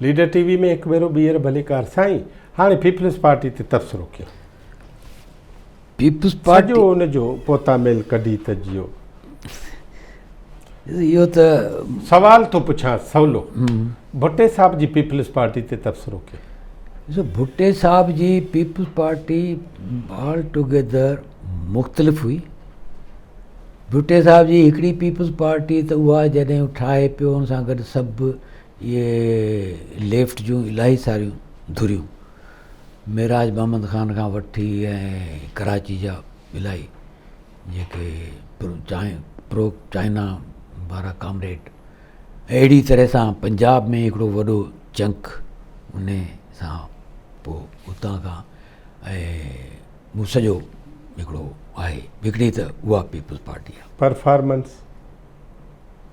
Leader TV में हिकु भेरो ॿीहर भले कार साईं हाणे पीपल्स पार्टी ते तबसरो कयो। पीपल्स पार्टी सॼो हुनजो पोतामेल कढी त जियो। इहो त सवाल थो पुछां सवलो, भुट्टे साहब जी पीपल्स पार्टी ते तबसरो कयो। ॾिसो, भुट्टे साहब जी पीपल्स पार्टी ऑल टुगेदर मुख़्तलिफ़ हुई। भुट्टे साहब जी हिकिड़ी पीपल्स पार्टी त उहा जॾहिं ठाहे पियो, हुन सां गॾु सभु इहे लेफ्ट जूं इलाही सारियूं धुरियूं, मेराज मोहम्मद ख़ान खां वठी ऐं कराची जा इलाही जेके प्रो चाइना वारा कामरेड, अहिड़ी तरह सां पंजाब में हिकिड़ो वॾो चंक उन सां पोइ उतां खां ऐं मूं सॼो हिकिड़ो आहे हिकिड़ी त उहा पीपल्स पार्टी आहे। परफॉर्मेंस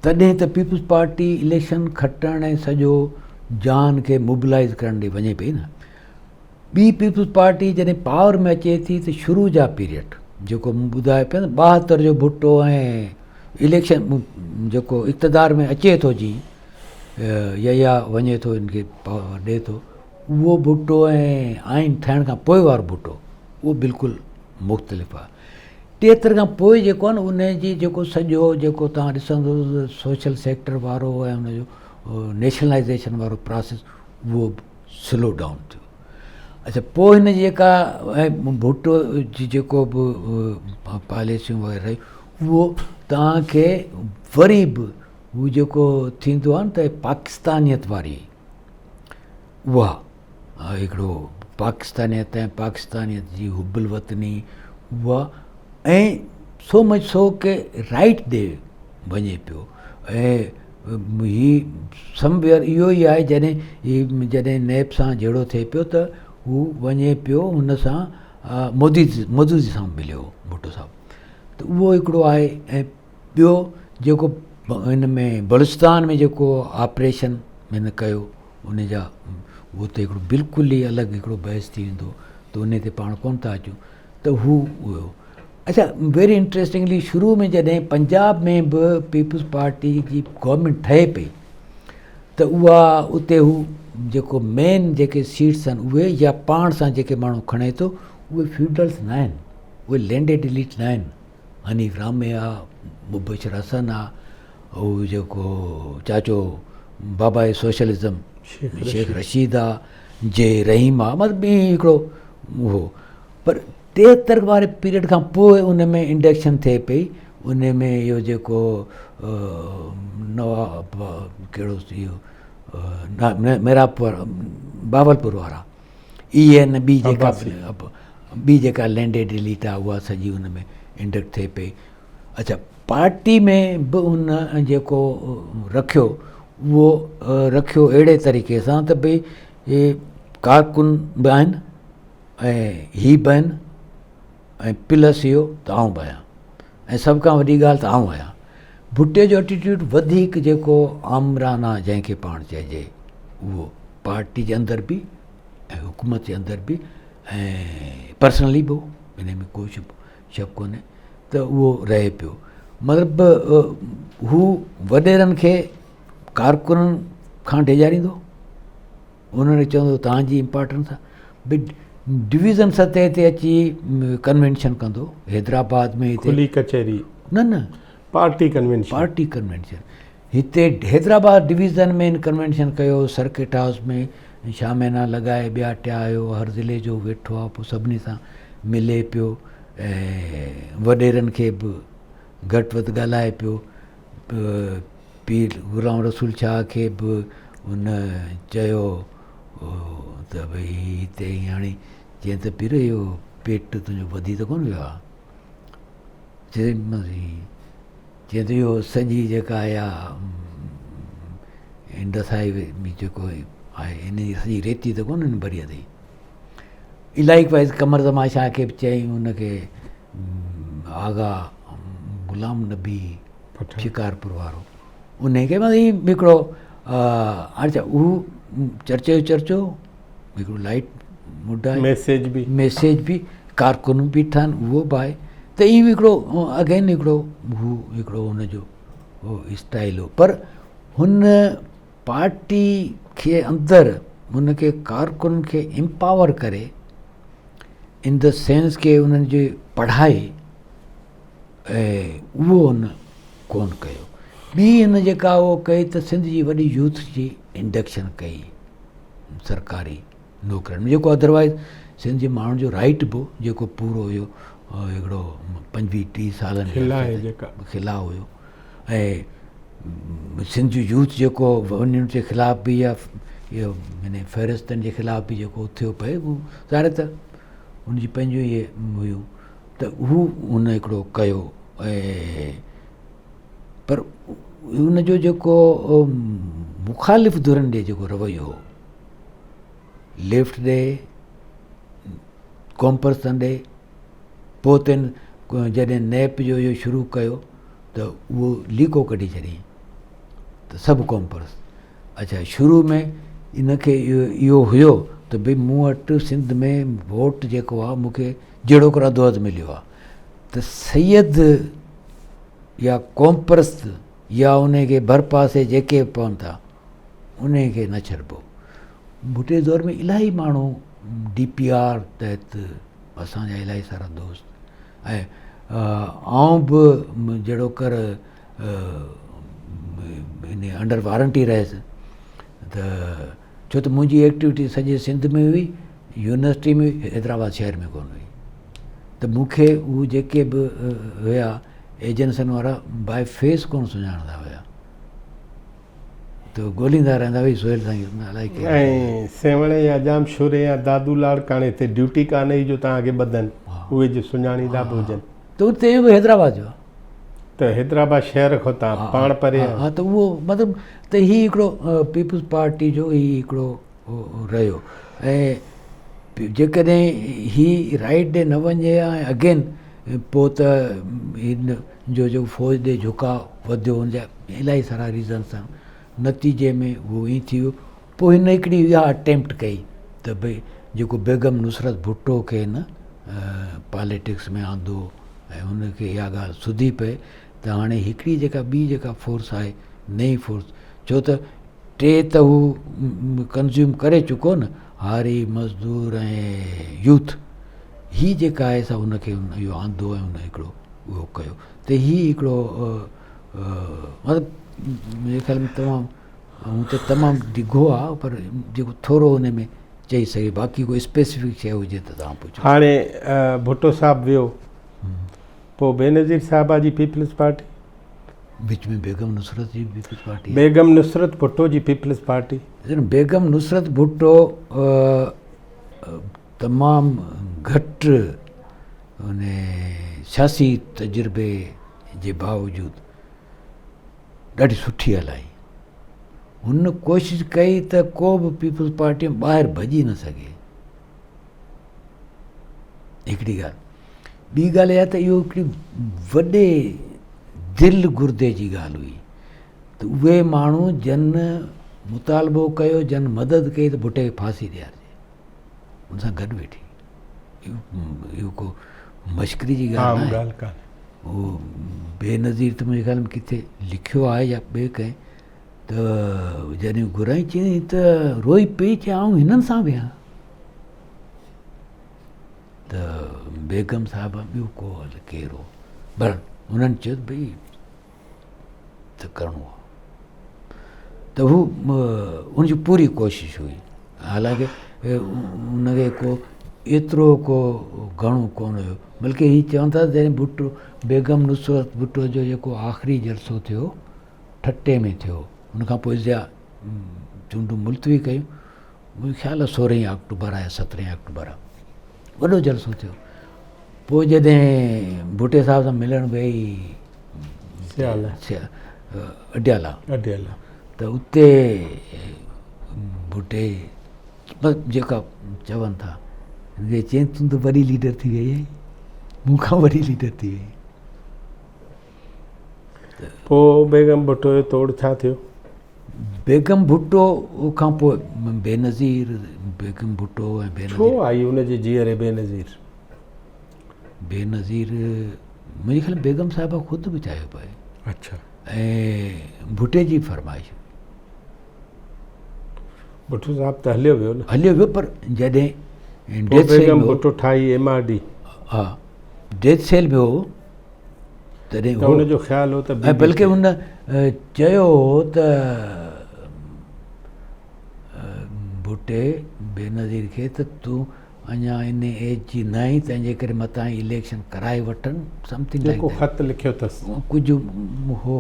तॾहिं त पीपल्स पार्टी इलेक्शन खटण ऐं सॼो जान खे मोबिलाइज़ करण ॾे वञे पई न। ॿी पीपल्स पार्टी जॾहिं पावर में अचे थी त शुरू जा पीरियड जेको मूं ॿुधाए पियो न, 72 जो भुट्टो ऐं इलेक्शन जेको इक़्तदार में अचे थो जी या वञे थो, इनखे पावर ॾिए थो, उहो भुट्टो ऐं आइन ठहण खां पोइ वारो भुट्टो उहो बिल्कुलु मुख़्तलिफ़ आहे। 73 खां पोइ जेको आहे न, उन जी जेको सॼो जेको तव्हां ॾिसंदो सोशल सेक्टर वारो ऐं हुनजो नेशनलाइज़ेशन वारो प्रोसेस उहो स्लो डाउन थियो। अच्छा, पोइ हिन जेका ऐं भुट्टो जी जेको बि पॉलिसियूं वग़ैरह रही, उहो तव्हांखे वरी बि हू जेको थींदो आहे न त पाकिस्तानियत वारी, उहा हिकिड़ो पाकिस्तानियत ऐं पाकिस्तानियत जी हुबल वतनी उहा, ऐं सो मच सो के राइट ॾे वञे पियो। ऐं ही समवेयर इहो ई आहे जॾहिं नैब सां जहिड़ो थिए पियो त हू वञे पियो हुन सां मोदी जी सां मिलियो भुट्टो साहब, त उहो हिकिड़ो आहे। ऐं ॿियो जेको हिन में बलूचिस्तान में जेको ऑपरेशन हिन कयो उन जा, उहो त हिकिड़ो बिल्कुलु ई अलॻि हिकिड़ो बहस थी वेंदो, त उन ते पाण कोन था अचूं त हू हुयो। अच्छा, वेरी इंट्रेस्टिंगली शुरू में जॾहिं पंजाब में बि पीपल्स पार्टी जी गवर्नमेंट ठहे पई त उहा उते हू जेको मेन जेके सीट्स आहिनि उहे या पाण सां जेके माण्हू खणे थो, उहे फ्यूडल्स न आहिनि, उहे लैंडेड एलीट न आहिनि। हनीफ रामे आहे, मुबशर हसन आहे, हू जेको चाचो बाबा सोशलिज़म शेख रशीद आहे, जे रहीम आहे, मतिलबु ॿी हिकिड़ो उहो। पर 73 वारे पीरियड खां पोइ उन में इंडक्शन थिए पई, उन में इहो जेको नवाब कहिड़ो इहो मेरापुर बावलपुर वारा EN ॿी जेका लैंडेड एलीट आहे उहा सॼी हुन में इंडक्ट थिए पई। अच्छा, पार्टी में बि उन जेको रखियो उहो रखियो अहिड़े तरीक़े सां त भई हे कारकुन बि आहिनि ऐं ही बि आहिनि ऐं प्लस इहो त आउं बि आहियां, ऐं सभ खां वॾी ॻाल्हि त आउं आहियां। भुट्टे जो एटीट्यूड वधीक जेको आमराना जंहिंखे पाण चइजे, उहो पार्टी जे अंदरि बि ऐं हुकूमत जे अंदरि बि ऐं पर्सनली बि हिन में कोई शक कोन्हे त उहो रहे पियो। मतिलबु हू वॾेरनि खे कारकुननि खां डिॼारींदो, उन्हनि चवंदो तव्हांजी इम्पोर्टेंस आहे, भई डिवीज़न सतह ते अची कन्वेंशन कंदो। हैदराबाद में हिते खुली कचहरी न पार्टी कन्वेंशन हिते हैदराबाद डिवीज़न में कन्वेंशन कयो, सर्किट हाउस में शामियाना लॻाए ॿिया टिया आयो, हर ज़िले जो वेठो आहे, पोइ सभिनी सां मिले पियो ऐं वॾेरनि खे बि घटि वधि ॻाल्हाए पियो। पीर गुलाम रसूल शाह खे बि हुन चयो त भई हिते हाणे जीअं त पीर इहो पेट तुंहिंजो वधी त कोन वियो आहे, जीअं त इहो सॼी जेका इहा इंडस हाईवे जेको आहे हिन जी सॼी रेती त कोन भरी अथई। इलाही वाइज़ कमर ज़मान शाह खे बि चयईं, हुनखे आगा गुलाम नबी शिकारपुर वारो, उनखे मतलब हिकिड़ो अच्छा हू चर्चो हिकिड़ो लाइट मुड आहे, मैसेज बि कारकुन बि ठहनि, उहो बि आहे। त इहो हिकिड़ो अगेन हिकिड़ो हुनजो स्टाइल हो। पर हुन पार्टी खे अंदरि हुनखे कारकुन खे एम्पावर करे इन द सेंस के उन्हनि जी पढ़ाई उहो हुन कोन कयो। ॿी हिन जेका उहो कई त सिंध जी वॾी यूथ जी इंडक्शन कई सरकारी नौकरियुनि में, जेको अदरवाइज़ सिंध जे माण्हुनि जो राइट बि जेको पूरो हुयो हिकिड़ो 25-30 सालनि खिला हुयो। ऐं सिंध जो यूथ जेको वञण जे ख़िलाफ़ु बि या इहो माने फ़हरिस्तनि जे ख़िलाफ़ु बि जेको थियो पए उहो ज़ाहिर त हुनजी पंहिंजो इहे हुयूं त हू हुन हिकिड़ो कयो। ऐं पर हुनजो जेको मुखालिफ़ धुरनि ॾे जेको रवैयो हो, लेफ्ट ॾे कॉम्पर्सन ॾे, पोइ तन जॾहिं नैप जो इहो शुरू कयो त उहो लीको कढी छॾियईं त सभु कॉम्पर्स। अच्छा, शुरू में इनखे इहो हुयो त भई मूं वटि सिंध में वोट जेको आहे मूंखे जहिड़ो को रदो अधु मिलियो आहे त सैयद या कॉम्पर्स या उनखे भर पासे जेके पवनि था उनखे न छॾिबो। भुटे दौर में इलाही माण्हू DPR तहत असांजा इलाही सारा दोस्त ऐं आउं बि जहिड़ो कर इन अंडर वारंटी रहियसि त छो त मुंहिंजी एक्टिविटी सॼे सिंध में हुई, यूनिवर्सिटी में हुई, हैदराबाद शहर में कोन हुई। त मूंखे उहे जेके बि हुया एजेंसियुनि वारा बाय फेस कोन सुञाणंदा हुया, त ॻोल्हींदा रहंदा हुई सोहेल साईं अलाए के। ऐं सेवणे या जामशोरे या दादू लाड़काणे ते ड्यूटी कान्हे जो तव्हांखे ॿधनि, उहे जो सुञाणींदा बि हुजनि त उते बि हैदराबाद जो त हैदराबाद शहर खां तव्हां पाण परे हा त उहो मतिलबु त हीउ हिकिड़ो पीपल्स पार्टी जो हीउ हिकिड़ो रहियो। ऐं जेकॾहिं हीउ राइट ॾे न वञे ऐं अगेन पोइ त हिन जो फ़ौज ॾे झुकाव वधियो, हुनजा इलाही सारा रीज़न्स आहिनि। नतीजे में उहो ईअं थी वियो। पोइ हिन हिकिड़ी इहा अटैम्प्ट कई त भई जेको बेगम नुसरत भुट्टो खे न पॉलिटिक्स में आंदो ऐं हुनखे इहा ॻाल्हि सुधी पए त हाणे हिकिड़ी जेका ॿी जेका फोर्स आहे नई फोर्स, छो त टे त हू कंज़्यूम करे चुको न, हारी मज़दूर ऐं यूथ, हीअ जेका आहे सा हुनखे इहो आंदो ऐं हुन हिकिड़ो उहो कयो त हीअ हिकिड़ो मतिलबु मुंहिंजे ख़्याल में तमामु त तमामु डिघो आहे, पर जेको थोरो हुन में चई सघे, बाक़ी कोई स्पेसिफिक शइ हुजे त तव्हां पुछो। हाणे भुट्टो साहिबु वियो, पोइ बेनज़ीर साहिबा जी पीपल्स पार्टी, विच में बेगम नुसरत जी पीपल्स पार्टी, बेगम नुसरत भुट्टो जी पीपल्स पार्टी। बेगम नुसरत भुट्टो तमामु घटि उन सियासी तजुर्बे जे बावजूदि ॾाढी सुठी हलाई। हुन कोशिशि कई त को बि पीपल्स पार्टी में ॿाहिरि भॼी न सघे, हिकिड़ी ॻाल्हि। ॿी ॻाल्हि इहा त इहो हिकिड़ी वॾे दिलि गुर्दे जी ॻाल्हि हुई त उहे माण्हू जन मुतालबो कयो, जन मदद कई त भुट्टे खे फांसी ॾियारिजे, हुन सां गॾु वेठी। इहो को मश्करी जी ॻाल्हि कान्हे। उहो बेनज़ीर त मुंहिंजे ख़्याल में किथे लिखियो आहे या ॿिए कंहिं त जॾहिं घुराई चई त रोई पई चए आऊं हिननि सां वियां, त बेगम साहिबा ॿियो को हल केरु हो, पर हुननि चयो भई त करिणो आहे त हू हुनजी पूरी कोशिशि हुई। हालांकि हुनखे को एतिरो को घणो कोन हुयो, बल्कि हीअ चवनि था जॾहिं भुट्टो बेगम नुसरत भुट्टो जो जेको आख़िरी जलसो थियो ठटे में थियो, हुनखां पोइ जा चूंडूं मुल्तवी कयूं, मुंहिंजो ख़्यालु आहे 16 अक्टूबर आहे 17 अक्टूबर आहे, वॾो जलसो थियो। पोइ जॾहिं भुट्टे साहिब सां मिलण वई अडियाला त उते भुट्टे बसि जेका चवनि था चई तूं त वॾी लीडर थी वई आहीं, मूंखां वॾी लीडर थी वई। पोइ बेगम भुट्टो जो तोड़ छा थियो? बेगम भुट्टो खां पोइ बेनज़ीर, बेगम भुट्टो ऐं छो आई हुनजी जीअरे बेनज़ीर? बेनज़ीर मुंहिंजे ख़्याल बेगम साहिबा ख़ुदि बि चाहियो पए। अच्छा। ऐं भुट्टे जी फरमाइश, भुट्टो साहब त हलियो वियो न, हलियो वियो, पर जॾहिं पोइ डेथ सेल बेगम में हो, भुट्टो ठाही MRD, हा डेथ सेल में हो तॾहिं त हो। हुनजो ख़्यालु हो त ऐं बल्कि हुन चयो हो त भुट्टे बेनज़ीर खे त तूं अञा इन एज जी न आई, तंहिंजे करे मथां इलेक्शन कराए वठनि, समथिंग लाइक जेको ख़त लिखियो अथसि। कुझु हो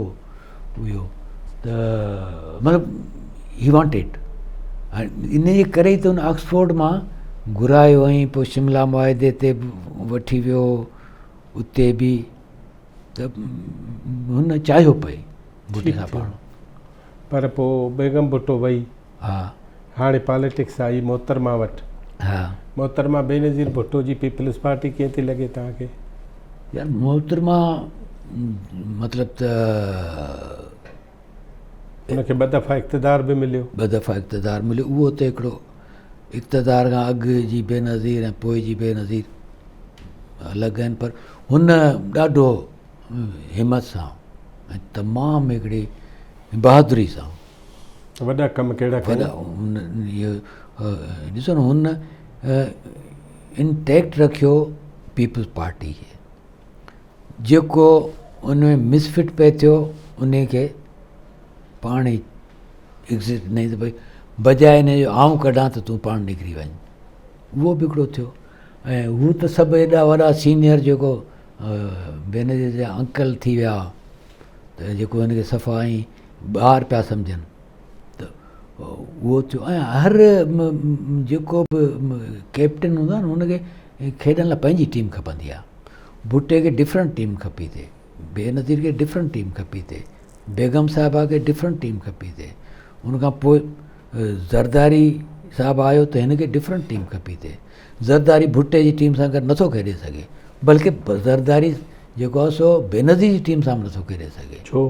हुयो त मतिलबु ही वॉन्टेड, इन जे करे ई त हुन ऑक्सफोर्ड मां घुरायो ऐं पोइ शिमला मुआदे ते बि वठी वियो, उते बि त हुन चाहियो पए भुट्टे ठीकु सां थियो। पाण। पर पोइ बेगम भुट्टो वई, हा हाणे पॉलिटिक्स आई मोहतरमा वटि। हा मोहतरमा बेनज़ीर भुट्टो जी पीपल्स पार्टी कीअं थी लॻे तव्हांखे? यार मोहतरमा मतिलबु त हुनखे ॿ दफ़ा इक़्तिदार बि मिलियो। ॿ दफ़ा इक़्तिदार मिलियो, उहो त हिकिड़ो इक़्तिदार खां अॻु जी बेनज़ीर ऐं पोइ जी बेनज़ीर अलॻि आहिनि, पर हुन ॾाढो हिमत सां ऐं तमामु हिकिड़ी बहादुरी सां वॾा कम कहिड़ा वॾा कया? हुन इहो ॾिसो न, हुन इंटैक्ट रखियो पीपल्स पार्टी खे, जेको उन में मिसफिट पिए थियो उन खे पाण ई एग्ज़िट नहीं त भई बजाए हिन जो आऊं कढां त तूं पाण निकिरी वञ, उहो बि हिकिड़ो थियो। ऐं हू त सभु एॾा वॾा सीनियर जेको बेनज़ीर जा अंकल थी विया, त जेको हिनखे सफ़ा ई ॿार पिया सम्झनि, त उहो थियो। ऐं हर जेको बि कैप्टन हूंदो आहे न, हुनखे खेॾण लाइ पंहिंजी टीम खपंदी आहे। भुट्टे खे डिफरेंट टीम खपी थिए, बेनज़ीर खे डिफरेंट टीम खपी थिए, बेगम साहिबा खे डिफरेंट टीम खपी थिए, उनखां पोइ ज़रदारी साहिबु आयो त हिनखे डिफरेंट टीम खपी थिए। ज़रदारी भुट्टे जी टीम सां गॾु नथो खेॾे सघे, बल्कि ज़रदारी जेको आहे सो बेनज़ीर जी टीम सां बि नथो खेॾे सघे, छो?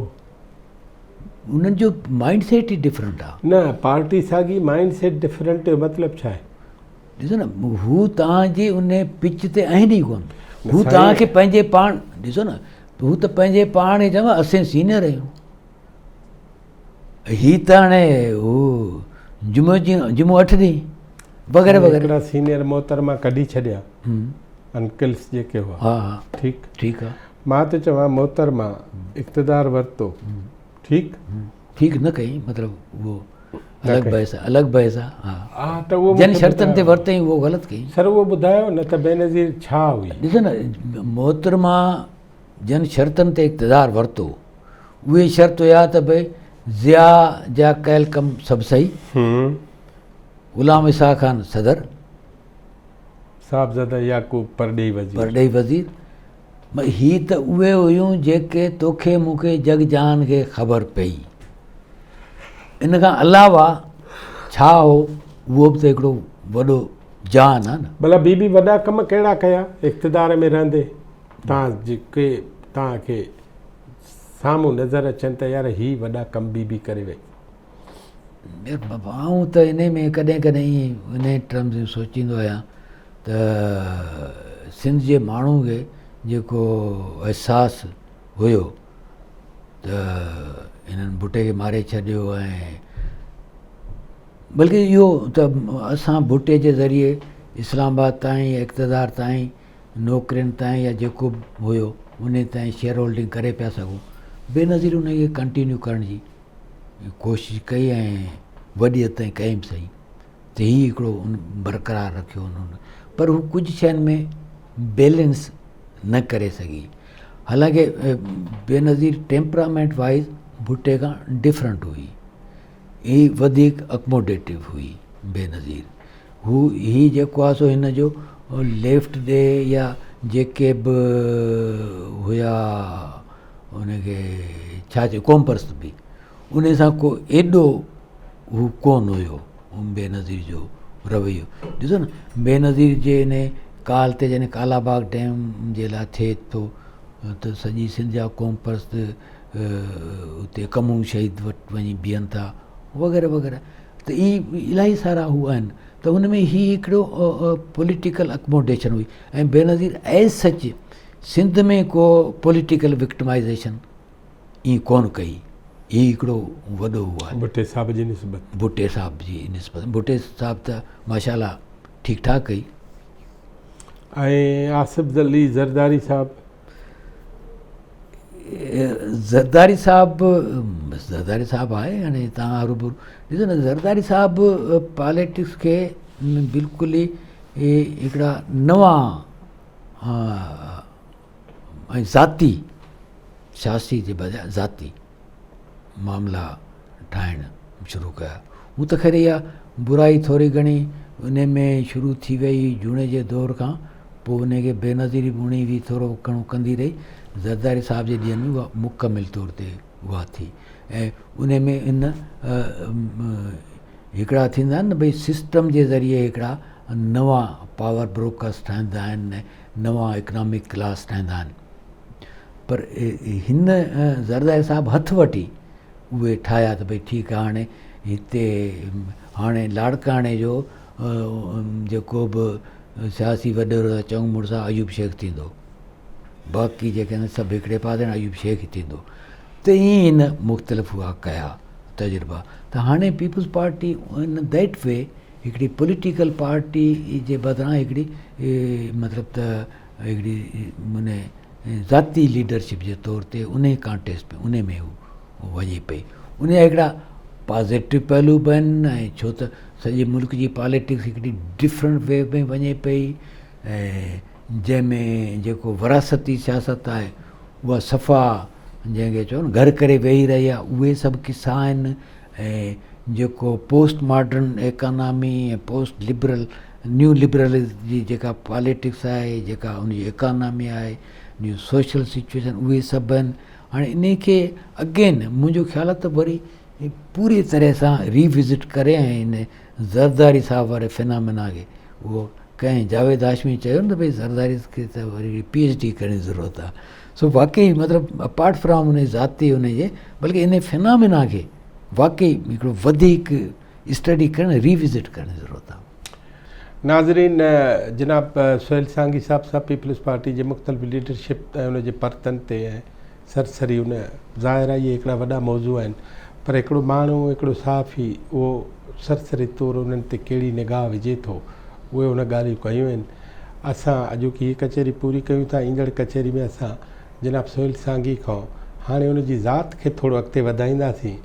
उन्हनि जो माइंड सेट ई डिफरेंट आहे। न पार्टी साॻी, माइंड सेट डिफरेंट जो मतिलबु छा आहे? ॾिसो न, हू तव्हांजी उन पिच ते आहिनि ई कोन, हू साईं- तव्हांखे पंहिंजे पाण, ॾिसो न, हू त पंहिंजे पाण ई चवंदो असीं सीनियर आहियूं, ही त हाणे हू जुमो 8 ॾींहं वग़ैरह वग़ैरह। हिकिड़ा सीनियर मोहतरमा कढी छॾिया, हम्म, अंकल्स जेके हुआ। हा हा ठीकु, ठीकु आहे, मां त चवां मोहतरमा इक़्तिदार वरितो, ठीकु, ठीकु न कई, मतिलबु उहो न अलॻि कई। बहस आहे, अलॻि बहस आहे। हा हा त उहो जन मूंखे शर्तनि ते ॿुधायो। वरितई उहो ग़लति कई। सर उहो ॿुधायो न त बेनज़ीर छा हुई? ॾिसो न, मोहतरमा जन शर्तनि ते इक़्तिदार वरितो, उहे शर्त हुया त भई ज़िया जा कयल कम सभु सही, ग़ुलाम इसा ख़ान सदर, साहिबज़ादा याकूब परॾेही वज़ीर। परॾेही वज़ीर, ही त उहे हुयूं जेके तोखे मूंखे जग जान खे ख़बर पई। इन खां अलावा छा हो, उहो बि त हिकिड़ो वॾो जान आहे न। भला ॿी वॾा कम कहिड़ा कया इक़्तिदार में रहंदे तव्हां जेके तव्हांखे साम्हूं नज़र अचनि त यार ही वॾा कम बी करे वई? आऊं त इन में कॾहिं कॾहिं ईअं इन टर्म्स में सोचींदो आहियां त सिंध जे माण्हू खे जेको अहसासु हुयो त हिननि भुट्टे खे मारे छॾियो, ऐं बल्कि इहो त असां भुट्टे जे ज़रिए इस्लामाबाद ताईं, इक़्तिदार ताईं, नौकरियुनि ताईं या जेको बि हुयो उन ताईं शेयर होल्डिंग करे पिया सघूं। बेनज़ीर उनखे कंटिन्यू करण जी कोशिशि कई ऐं वॾी हद ताईं कई बि सही, त हीउ हिकिड़ो बरक़रार रखियो उन्होंने, पर हू कुझु शयुनि में बैलेंस न करे सघी। हालांकि बेनज़ीर टेम्परामेंट वाइज़ भुट्टे खां डिफरेंट हुई, ही वधीक अकोमोडेटिव हुई बेनज़ीर। हू ही जेको आहे सो हिन जो लेफ्ट डे या जेके बि हुया उनखे छा चयो कॉम्पर्स बि, उन सां को एॾो हू कोन हुयो बेनज़ीर जो रवैयो। ॾिसो न, बेनज़ीर जे इन काल ते जॾहिं कालाबाग डैम जे लाइ थिए थो त सॼी सिंध जा कॉम्पर्स उते कमूं शहीद वटि वञी बीहनि था वग़ैरह वग़ैरह, त इलाही सारा हू आहिनि। त हुन में ही हिकिड़ो पॉलिटिकल अकोमोडेशन हुई, ऐं बेनज़ीर एज़ सच सिंध में को पॉलिटिकल विक्टिमाइज़ेशन ईअं कोन कई, ही हिकिड़ो वॾो उहो आहे भुट्टे साहब जी निस्बत। भुट्टे साहब जी निस्बत। भुट्टे साहब त माशाल्लाह ठीकु ठाक कई। ऐं आसिफ अली ज़रदारी साहब, ज़रदारी साहब आहे हाणे तव्हां हरूभरू ॾिसो न, ज़रदारी साहब पॉलिटिक्स खे बिल्कुलु ई हिकिड़ा नवां ऐं ज़ाती सियासी जे बजाए ज़ाती मामला ठाहिणु शुरू कया। हूं त ख़ैर इहा बुराई थोरी घणी उन में शुरू थी वई जूणे जे दौर खां, पोइ उनखे बेनज़ीरी ॿुणी बि थोरो घणो कंदी रही। ज़रदारी साहब जे ॾींहंनि में उहा मुकमिल तौर ते उहा थी। ऐं उन में इन हिकिड़ा थींदा आहिनि न भई सिस्टम जे ज़रिए हिकिड़ा नवां पावर ब्रोकर्स ठहंदा आहिनि, नवां इकनॉमिक क्लास ठहंदा आहिनि। पर हिन ज़रदारी साहब हथु वठी उहे ठाहिया त भई ठीकु आहे हाणे हिते हाणे लाड़काणे जो जेको बि सियासी वॾेरो चङु मुड़ुसु आहे अयूब शेख थींदो, बाक़ी जेके आहिनि सभु हिकिड़े पासे अयूब शेख ई थींदो। त ईअं हिन मुख़्तलिफ़ हुआ कया तजुर्बा। त हाणे Peoples Party in that way हिकिड़ी पॉलिटिकल पार्टी जे बदिरां हिकिड़ी मतिलबु त हिकिड़ी उन ज़ाती लीडरशिप जे तौर ते उन कॉन्टेस्ट में उन में हू वञे पई। उन जा हिकिड़ा पॉज़िटिव पहलू बि आहिनि, ऐं छो त सॼे मुल्क जी पॉलिटिक्स हिकिड़ी डिफरेंट वे में वञे पई, ऐं जंहिंमें जेको विरासती सियासत आहे उहा सफ़ा जंहिंखे चओ न घर करे वेही रही आहे, उहे सभु किसा आहिनि। ऐं जेको पोस्ट मॉडर्न इकॉनमी ऐं पोस्ट लिबरल न्यू लिबरल जी जेका पॉलिटिक्स आहे, जेका उनजी इकॉनमी आहे, न्यू सोशल सिचुएशन, उहे सभु आहिनि। हाणे इन खे अगेन मुंहिंजो ख़्यालु आहे त वरी पूरी तरह सां रिविज़िट करे ऐं इन ज़रदारी साहब वारे फिनामिना खे उहो कंहिं जावेद हाशमी चयो न त भई ज़रदारी खे त वरी PhD करण जी ज़रूरत आहे। सो वाक़ई मतिलबु अपार्ट फ्रॉम उन ज़ाती उनजे, बल्कि इन फिनामिना खे वाक़ई हिकिड़ो वधीक स्टडी करणु रिविज़िट करण जी ज़रूरत आहे। नाज़रीन, जनाब सुहेल सांगी साहब सां पीपल्स पार्टी जे मुख़्तलिफ़ लीडरशिप ऐं उनजे परतनि ते ऐं सरसरी उन ज़ाहिर आहे इहे हिकिड़ा वॾा मौज़ू आहिनि, पर हिकिड़ो माण्हू हिकिड़ो सहाफ़ी उहो सरसरी तौरु उन्हनि ते कहिड़ी निगाह विझे थो, उहे उन ॻाल्हियूं कयूं आहिनि। असां अॼोकी हीअ कचहरी पूरी कयूं था, ईंदड़ कचहरी में असां जनाब सुहेल सांगी खां हाणे उनजी ज़ात खे थोरो अॻिते वधाईंदासीं,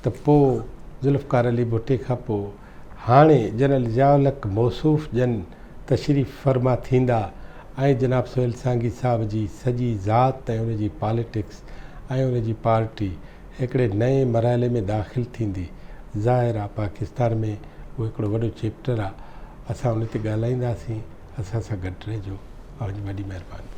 त पोइ ज़ुल्फ़कार अली भुट्टे खां पोइ हाणे जनरल ज़ियाउल हक़ मौसूफ़ जन तशरीफ़ फरमा थींदा, ऐं जनाब सुहेल सांगी साहब जी सॼी ज़ात ऐं उनजी पॉलिटिक्स ऐं उनजी पार्टी हिकिड़े नए मरहले में दाख़िल थींदी। ज़ाहिर आहे पाकिस्तान में उहो हिकिड़ो वॾो चैप्टर आहे, असां उन ते ॻाल्हाईंदासीं। असां सां गॾु रहिजो। तव्हांजी वॾी महिरबानी।